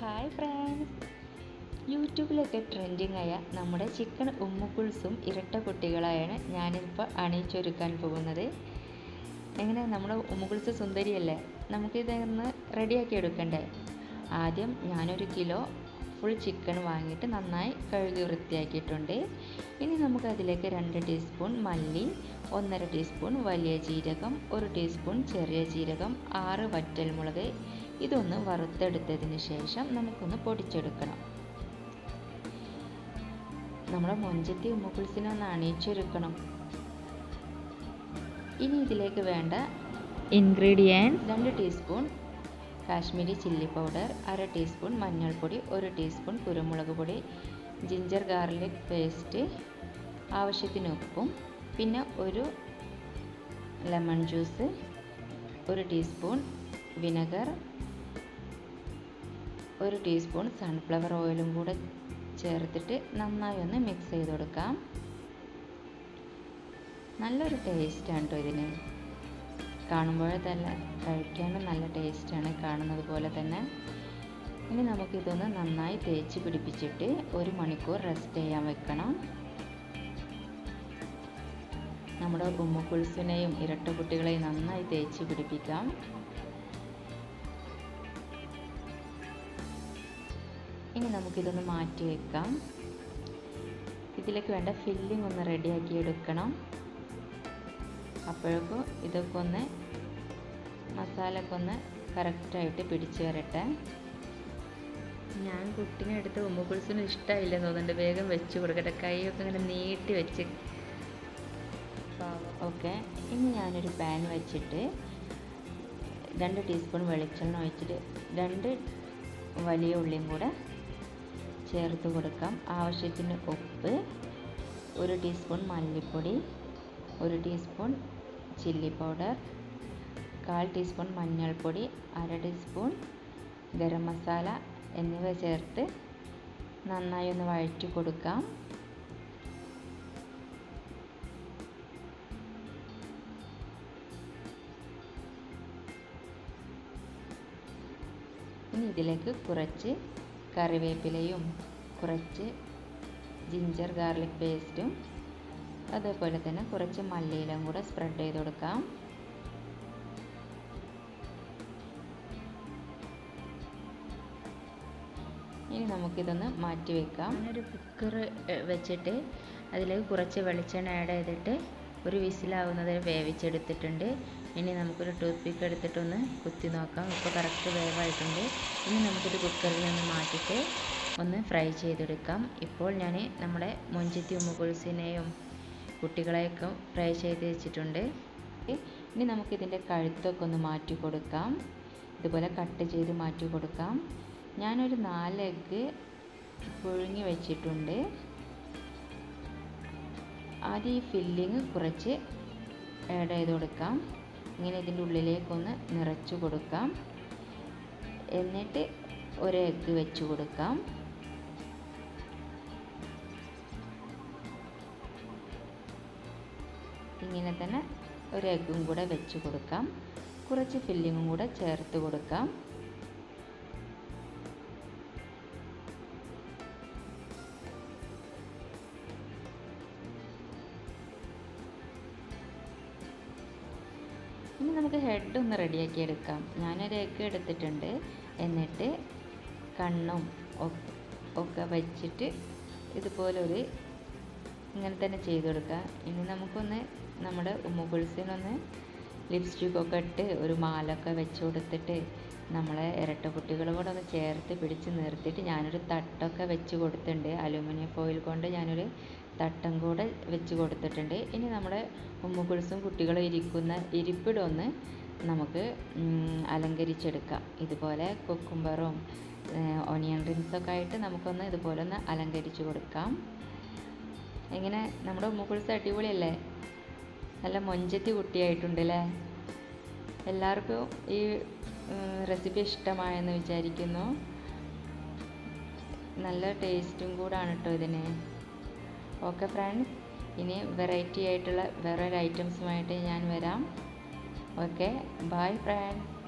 Hi friends, യൂട്യൂബിലൊക്കെ trending ആയ നമ്മുടെ ചിക്കൻ ഉമ്മുക്കുൾസും ഇരട്ട കുട്ടികളായാണ് ഞാനിപ്പോൾ അണിയിച്ചൊരുക്കാൻ പോകുന്നത്. എങ്ങനെ നമ്മുടെ ഉമ്മുക്കുൾസ് സുന്ദരിയല്ലേ, നമുക്കിതൊന്ന് റെഡിയാക്കി എടുക്കണ്ടേ. ആദ്യം ഞാനൊരു കിലോ ഫുൾ ചിക്കൻ വാങ്ങിയിട്ട് നന്നായി കഴുകി വൃത്തിയാക്കിയിട്ടുണ്ട്. ഇനി നമുക്കതിലേക്ക് 2 ടീസ്പൂൺ മല്ലി, 1.5 ടീസ്പൂൺ വലിയ ജീരകം, 1 ടീസ്പൂൺ ചെറിയ ജീരകം, 6 വറ്റൽമുളക് ഇതൊന്ന് വറുത്തെടുത്തതിന് ശേഷം നമുക്കൊന്ന് പൊടിച്ചെടുക്കണം. നമ്മുടെ മൊഞ്ചത്തി ഉമ്മുക്കുൾസിനെ ഒന്ന് അണിയിച്ചൊരുക്കണം. ഇനി ഇതിലേക്ക് വേണ്ട ingredients: 2 teaspoon Kashmiri chilli powder, 1/2 teaspoon മഞ്ഞൾപ്പൊടി, 1 ടീസ്പൂൺ കുരുമുളക് പൊടി, ജിഞ്ചർ ഗാർലിക് പേസ്റ്റ്, ആവശ്യത്തിന് ഉപ്പും, പിന്നെ ഒരു lemon juice, 1 teaspoon vinegar, 1 teaspoon sunflower ഓയിലും കൂടെ ചേർത്തിട്ട് നന്നായി ഒന്ന് മിക്സ് ചെയ്ത് കൊടുക്കാം. നല്ലൊരു ടേസ്റ്റാണ് കേട്ടോ ഇതിന്. കാണുമ്പോൾ തന്നെ കഴിക്കാനും നല്ല ടേസ്റ്റാണ്, കാണുന്നത് പോലെ തന്നെ. ഇനി നമുക്കിതൊന്ന് നന്നായി തേച്ച് പിടിപ്പിച്ചിട്ട് 1 മണിക്കൂർ റെസ്റ്റ് ചെയ്യാൻ വെക്കണം. നമ്മുടെ ഉമ്മുക്കുൾസിനെയും ഇരട്ട കുട്ടികളെയും നന്നായി തേച്ച് പിടിപ്പിക്കാം. ഇനി നമുക്കിതൊന്ന് മാറ്റി വെക്കാം. ഇതിലേക്ക് വേണ്ട ഫില്ലിംഗ് ഒന്ന് റെഡിയാക്കി എടുക്കണം. അപ്പോഴേക്കും ഇതൊക്കെ ഒന്ന് മസാലയൊക്കെ ഒന്ന് കറക്റ്റായിട്ട് പിടിച്ച് വരട്ടെ. ഞാൻ കുട്ടീനെ എടുത്ത് ഉമ്മുക്കുൾസിന് ഇഷ്ടമായില്ലെന്ന് തോന്നുന്നുണ്ട്. വേഗം വെച്ച് കൊടുക്കട്ടെ, കൈയൊക്കെ ഇങ്ങനെ നീട്ടി വെച്ച്. ഓക്കെ, ഇനി ഞാനൊരു പാൻ വെച്ചിട്ട് 2 ടീസ്പൂൺ വെളിച്ചെണ്ണ ഒഴിച്ചിട്ട് 2 വലിയ ഉള്ളിയും കൂടെ ചേർത്ത് കൊടുക്കാം. ആവശ്യത്തിന് ഉപ്പ്, 1 ടീസ്പൂൺ മല്ലിപ്പൊടി, 1 ടീസ്പൂൺ ചില്ലി പൗഡർ, 1/4 ടീസ്പൂൺ മഞ്ഞൾപ്പൊടി, 1/2 ടീസ്പൂൺ ഗരം മസാല എന്നിവ ചേർത്ത് നന്നായി ഒന്ന് വഴറ്റി കൊടുക്കാം. ഇനി ഇതിലേക്ക് കുറച്ച് കറിവേപ്പിലയും കുറച്ച് ജിഞ്ചർ ഗാർലിക് പേസ്റ്റും അതേപോലെ തന്നെ കുറച്ച് മല്ലിയിലും കൂടെ സ്പ്രെഡ് ചെയ്ത് കൊടുക്കാം. ഇനി നമുക്കിതൊന്ന് മാറ്റി വെക്കാം. ഒരു കുക്കർ വെച്ചിട്ട് അതിലേക്ക് കുറച്ച് വെളിച്ചെണ്ണ ആഡ് ചെയ്തിട്ട് ഒരു വിസിലാവുന്നത് വേവിച്ചെടുത്തിട്ടുണ്ട്. ഇനി നമുക്കൊരു ടൂത്ത് പിക്ക് എടുത്തിട്ടൊന്ന് കുത്തി നോക്കാം. ഇപ്പോൾ കറക്റ്റ് വേവായിട്ടുണ്ട്. ഇനി നമുക്കിത് കുക്കറിൽ നിന്ന് മാറ്റിയിട്ട് ഒന്ന് ഫ്രൈ ചെയ്തെടുക്കാം. ഇപ്പോൾ ഞാൻ നമ്മുടെ മൊഞ്ചത്തി ഉമ്മുക്കുൾസിനെയും കുട്ടികളെയൊക്കെ ഫ്രൈ ചെയ്ത് വെച്ചിട്ടുണ്ട്. ഇനി നമുക്കിതിൻ്റെ കഴുത്തൊക്കെ ഒന്ന് മാറ്റി കൊടുക്കാം. ഇതുപോലെ കട്ട് ചെയ്ത് മാറ്റി കൊടുക്കാം. ഞാനൊരു 4 എഗ്ഗ് പുഴുങ്ങി വെച്ചിട്ടുണ്ട്. ആദ്യം ഈ ഫില്ലിങ് കുറച്ച് ആഡ് ചെയ്ത് കൊടുക്കാം. ഇങ്ങനെ ഇതിൻ്റെ ഉള്ളിലേക്കൊന്ന് നിറച്ച് കൊടുക്കാം. എന്നിട്ട് 1 എഗ്ഗ് വെച്ച് കൊടുക്കാം. ഇങ്ങനെ തന്നെ 1 എഗ്ഗും കൂടെ വെച്ച് കൊടുക്കാം. കുറച്ച് ഫില്ലിങ്ങും കൂടെ ചേർത്ത് കൊടുക്കാം. ഇനി നമുക്ക് ഹെഡ് ഒന്ന് റെഡിയാക്കി എടുക്കാം. ഞാനൊരു എഗ്ഗ് എടുത്തിട്ടുണ്ട്. എന്നിട്ട് കണ്ണും ഒക്കെ വെച്ചിട്ട് ഇതുപോലൊരു ഇങ്ങനെ തന്നെ ചെയ്ത് കൊടുക്കുക. ഇനി നമുക്കൊന്ന് നമ്മുടെ ഉമ്മുക്കുൾസിനൊന്ന് ലിപ്സ്റ്റിക്കൊക്കെ ഇട്ട് ഒരു മാലൊക്കെ വെച്ച് കൊടുത്തിട്ട് നമ്മളെ ഇരട്ട കുട്ടികളും കൂടെ ഒന്ന് ചേർത്ത് പിടിച്ച് നിർത്തിയിട്ട് ഞാനൊരു തട്ടൊക്കെ വെച്ച് കൊടുത്തിട്ടുണ്ട്. അലുമിനിയം ഫോയിൽ കൊണ്ട് ഞാനൊരു തട്ടം കൂടെ വെച്ച് കൊടുത്തിട്ടുണ്ട്. ഇനി നമ്മുടെ ഉമ്മുക്കുൾസും കുട്ടികളും ഇരിക്കുന്ന ഇരിപ്പിടമൊന്ന് നമുക്ക് അലങ്കരിച്ചെടുക്കാം. ഇതുപോലെ കുക്കുംബറും ഓണിയൻ റിങ്സൊക്കെ ആയിട്ട് നമുക്കൊന്ന് ഇതുപോലെ ഒന്ന് അലങ്കരിച്ച് കൊടുക്കാം. എങ്ങനെ നമ്മുടെ ഉമ്മുക്കുൾസ് അടിപൊളിയല്ലേ, നല്ല മൊഞ്ചത്തി കുട്ടിയായിട്ടുണ്ടല്ലേ. എല്ലാവർക്കും ഈ റെസിപ്പി ഇഷ്ടമായെന്ന് വിചാരിക്കുന്നു. നല്ല ടേസ്റ്റും കൂടാണ് കേട്ടോ ഇതിന്. ഓക്കെ ഫ്രണ്ട്സ്, ഇനി വെറൈറ്റി ആയിട്ടുള്ള വേറൊരു ഐറ്റംസുമായിട്ട് ഞാൻ വരാം. Okay, bye friends.